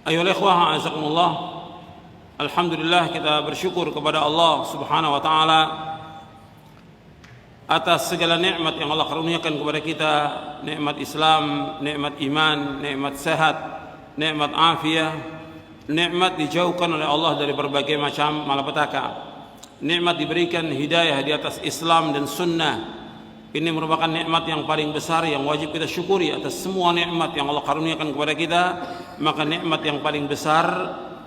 Ayolah ikhwah, azakumullah. Alhamdulillah, kita bersyukur kepada Allah Subhanahu wa taala atas segala nikmat yang Allah karuniakan kepada kita, nikmat Islam, nikmat iman, nikmat sehat, nikmat afiah, nikmat dijauhkan oleh Allah dari berbagai macam malapetaka, nikmat diberikan hidayah di atas Islam dan sunnah. Ini merupakan nikmat yang paling besar yang wajib kita syukuri. Atas semua nikmat yang Allah karuniakan kepada kita, maka nikmat yang paling besar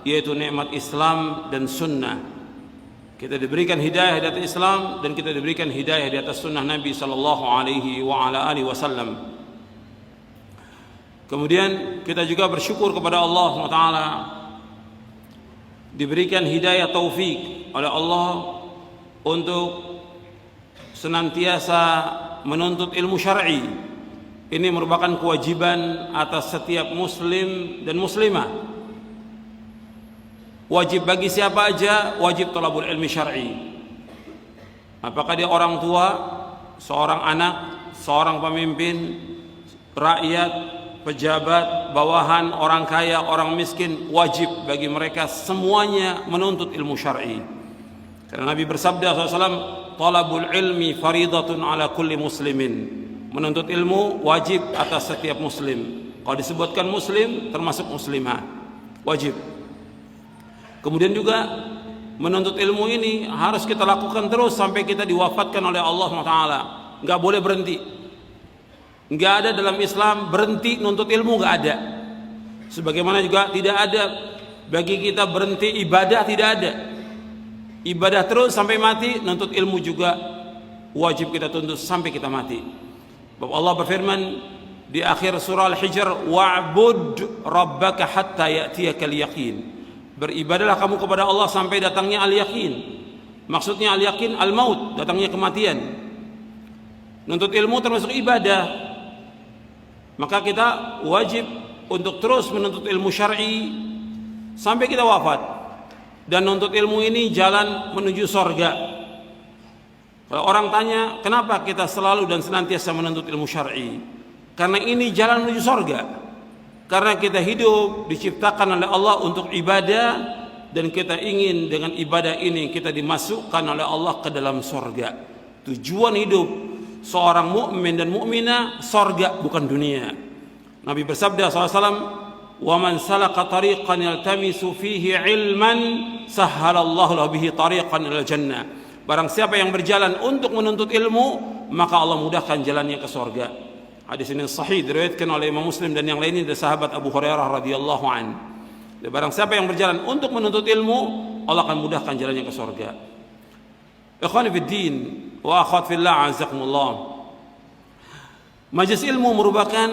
yaitu nikmat Islam dan sunnah. Kita diberikan hidayah di atas Islam dan kita diberikan hidayah di atas sunnah Nabi sallallahu alaihi wasallam. Kemudian kita juga bersyukur kepada Allah SWT, diberikan hidayah taufik oleh Allah untuk senantiasa menuntut ilmu syar'i. Ini merupakan kewajiban atas setiap muslim dan muslimah. Wajib bagi siapa aja, wajib thalabul ilmi syar'i. Apakah dia orang tua, seorang anak, seorang pemimpin, rakyat, pejabat, bawahan, orang kaya, orang miskin, wajib bagi mereka semuanya menuntut ilmu syar'i. Karena Nabi bersabda SAW, talabul ilmi faridatun ala kulli muslimin. Menuntut ilmu wajib atas setiap muslim. Kalau disebutkan muslim termasuk muslimah, wajib. Kemudian juga menuntut ilmu ini harus kita lakukan terus sampai kita diwafatkan oleh Allah SWT. Nggak boleh berhenti. Nggak ada dalam Islam berhenti nuntut ilmu, nggak ada. Sebagaimana juga tidak ada bagi kita berhenti ibadah, tidak ada. Ibadah terus sampai mati, nuntut ilmu juga wajib kita tuntut sampai kita mati. Bapak Allah berfirman di akhir surah Al-Hijr, wa'bud rabbaka hatta ya'tiyakal yaqin. Beribadahlah kamu kepada Allah sampai datangnya al-yaqin. Maksudnya al-yaqin al-maut, datangnya kematian. Nuntut ilmu termasuk ibadah. Maka kita wajib untuk terus menuntut ilmu syar'i sampai kita wafat. Dan nuntut ilmu ini jalan menuju sorga. Kalau orang tanya, kenapa kita selalu dan senantiasa menuntut ilmu syar'i? Karena ini jalan menuju sorga. Karena kita hidup diciptakan oleh Allah untuk ibadah, dan kita ingin dengan ibadah ini kita dimasukkan oleh Allah ke dalam sorga. Tujuan hidup seorang mukmin dan mukminah sorga, bukan dunia. Nabi bersabda SAW, wa man salaka tariqan yaltamisu fihi ilman sahhalallahu lahu bihi tariqan ilal jannah. Barang siapa yang berjalan untuk menuntut ilmu, maka Allah mudahkan jalannya ke surga. Hadis ini sahih, diriwayatkan oleh Imam Muslim dan yang lainnya dari sahabat Abu Hurairah radhiyallahu an. Barang siapa yang berjalan untuk menuntut ilmu, Allah akan mudahkan jalannya ke surga. Ikhwani fid din wa akhwat fillah, azakumullah. Majelis ilmu merupakan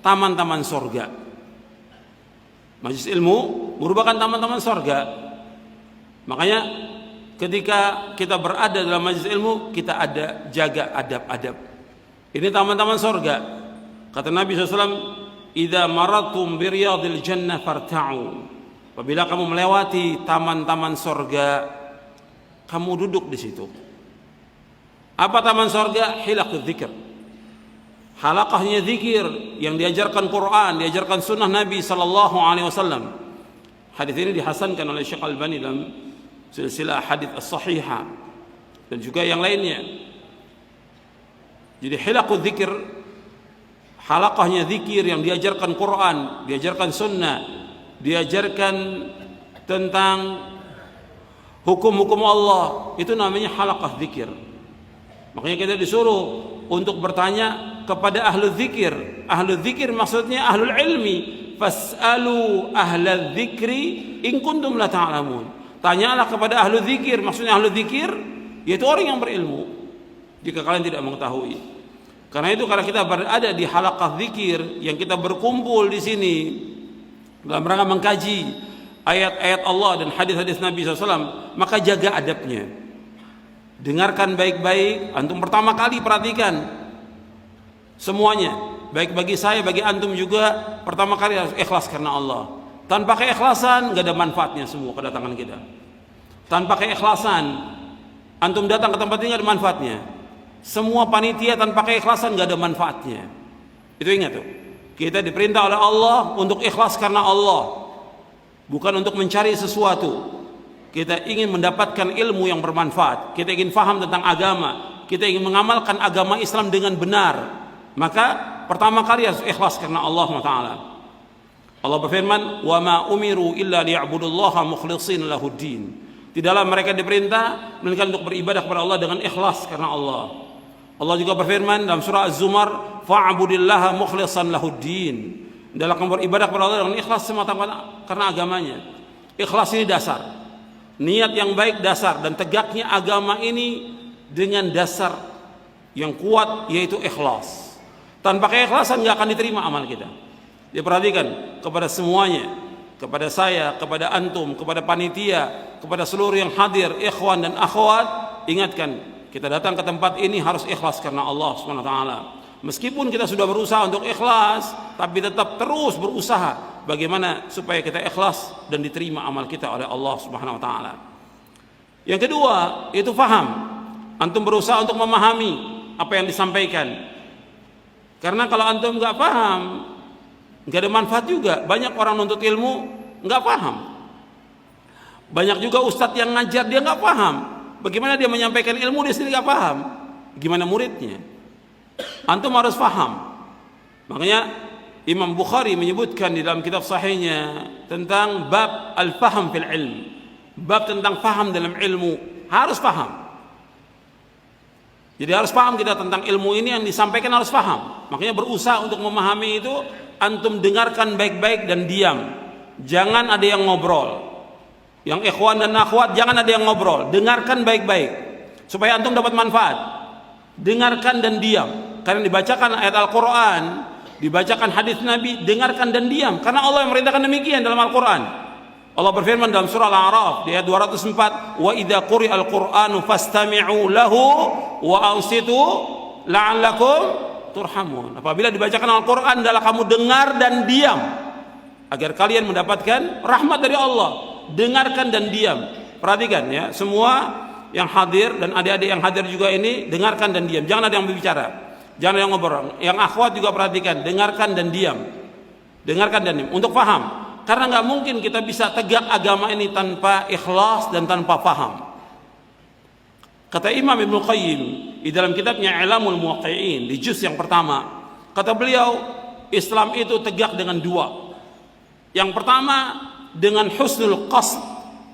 taman-taman surga. Majelis ilmu merupakan taman-taman surga. Makanya ketika kita berada dalam majelis ilmu, kita ada jaga adab-adab. Ini taman-taman surga. Kata Nabi SAW, idza maratum bi riyadil jannah farta'u. Apabila kamu melewati taman-taman surga, kamu duduk di situ. Apa taman surga? Hilaqul dzikr. Halaqahnya zikir yang diajarkan Quran, diajarkan sunnah Nabi sallallahu alaihi wasallam. Hadis ini dihasankan oleh Syekh Al-Albani dalam silsilah hadits as-sahihah dan juga yang lainnya. Jadi hilaqul dzikir, halaqahnya zikir yang diajarkan Quran, diajarkan sunnah, diajarkan tentang hukum-hukum Allah, itu namanya halaqah zikir. Makanya kita disuruh untuk bertanya kepada ahlu dzikir. Ahlu dzikir maksudnya ahlul ilmi. Fas'alu ahla dzikri in kuntum la ta'lamun. Tanyalah kepada ahlu dzikir, maksudnya ahlu dzikir yaitu orang yang berilmu, jika kalian tidak mengetahui. Karena itu kalau kita berada di halaqah dzikir yang kita berkumpul di sini dalam rangka mengkaji ayat-ayat Allah dan hadis-hadis Nabi SAW, maka jaga adabnya. Dengarkan baik-baik. Antum pertama kali perhatikan semuanya, baik bagi saya, bagi antum juga. Pertama kali harus ikhlas karena Allah. Tanpa keikhlasan gak ada manfaatnya semua kedatangan kita. Tanpa keikhlasan antum datang ke tempat ini gak ada manfaatnya. Semua panitia tanpa keikhlasan gak ada manfaatnya. Itu ingat tuh. Kita diperintah oleh Allah untuk ikhlas karena Allah, bukan untuk mencari sesuatu. Kita ingin mendapatkan ilmu yang bermanfaat, kita ingin faham tentang agama, kita ingin mengamalkan agama Islam dengan benar. Maka pertama kali harus ikhlas karena Allah SWT. Allah berfirman, "Wa ma umiru illa liya'budullaha mukhlishina lahuddin." Tidaklah mereka diperintah melainkan untuk beribadah kepada Allah dengan ikhlas karena Allah. Allah juga berfirman dalam surah Az-Zumar, "Fa'budillaha mukhlishan lahuddin." Dalam beribadah kepada Allah dengan ikhlas semata-mata karena agamanya. Ikhlas ini dasar. Niat yang baik dasar, dan tegaknya agama ini dengan dasar yang kuat, yaitu ikhlas. Tanpa keikhlasan nggak akan diterima amal kita. Diperhatikan kepada semuanya, kepada saya, kepada antum, kepada panitia, kepada seluruh yang hadir, ikhwan dan akhwat, ingatkan, kita datang ke tempat ini harus ikhlas karena Allah SWT. Meskipun kita sudah berusaha untuk ikhlas, tapi tetap terus berusaha bagaimana supaya kita ikhlas dan diterima amal kita oleh Allah Subhanahu wa taala. Yang kedua, itu faham. Antum berusaha untuk memahami apa yang disampaikan. Karena kalau antum nggak paham, nggak ada manfaat juga. Banyak orang nuntut ilmu nggak paham. Banyak juga ustadz yang ngajar dia nggak paham. Bagaimana dia menyampaikan ilmu, dia sendiri nggak paham. Gimana muridnya? Antum harus paham. Makanya Imam Bukhari menyebutkan di dalam kitab sahihnya tentang bab al-faham fil ilm. Bab tentang faham dalam ilmu. Harus paham. Jadi harus paham kita tentang ilmu ini, yang disampaikan harus paham. Makanya berusaha untuk memahami itu, antum dengarkan baik-baik dan diam. Jangan ada yang ngobrol. Yang ikhwan dan akhwat jangan ada yang ngobrol. Dengarkan baik-baik supaya antum dapat manfaat. Dengarkan dan diam. Karena dibacakan ayat Al-Quran, dibacakan hadis Nabi, dengarkan dan diam. Karena Allah yang merintahkan demikian dalam Al-Quran. Allah berfirman dalam surah Al-A'raf di ayat 204, "Wa idza quri'al Qur'anu fastami'u lahu wa ansitu la'allakum turhamun." Apabila dibacakan Al-Quran, adalah kamu dengar dan diam agar kalian mendapatkan rahmat dari Allah. Dengarkan dan diam. Perhatikan ya, semua yang hadir dan adik-adik yang hadir juga ini, dengarkan dan diam. Jangan ada yang berbicara. Jangan yang ngobrol. Yang akhwat juga perhatikan, dengarkan dan diam. Dengarkan dan diam untuk paham. Karena nggak mungkin kita bisa tegak agama ini tanpa ikhlas dan tanpa paham. Kata Imam Ibnu Qayyim di dalam kitabnya I'lamul Muwaqqi'in di juz yang pertama, kata beliau, Islam itu tegak dengan dua. Yang pertama dengan husnul qasd,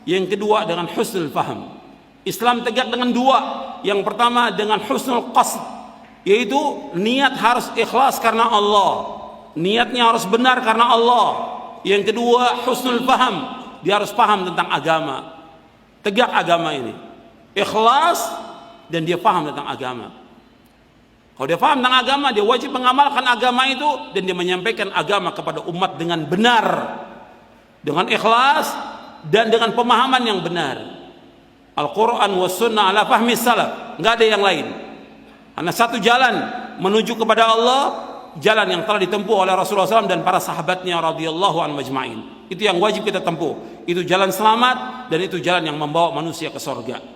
yang kedua dengan husnul faham. Islam tegak dengan dua. Yang pertama dengan husnul qasd, yaitu niat harus ikhlas karena Allah, niatnya harus benar karena Allah. Yang kedua husnul faham, dia harus paham tentang agama, tegak agama ini, ikhlas dan dia paham tentang agama. Kalau dia paham tentang agama, dia wajib mengamalkan agama itu dan dia menyampaikan agama kepada umat dengan benar, dengan ikhlas dan dengan pemahaman yang benar. Al-Quran wa sunnah ala fahmi salaf, nggak ada yang lain. Karena satu jalan menuju kepada Allah, jalan yang telah ditempuh oleh Rasulullah SAW dan para sahabatnya radhiyallahu anhum ajma'in. Itu yang wajib kita tempuh. Itu jalan selamat dan itu jalan yang membawa manusia ke surga.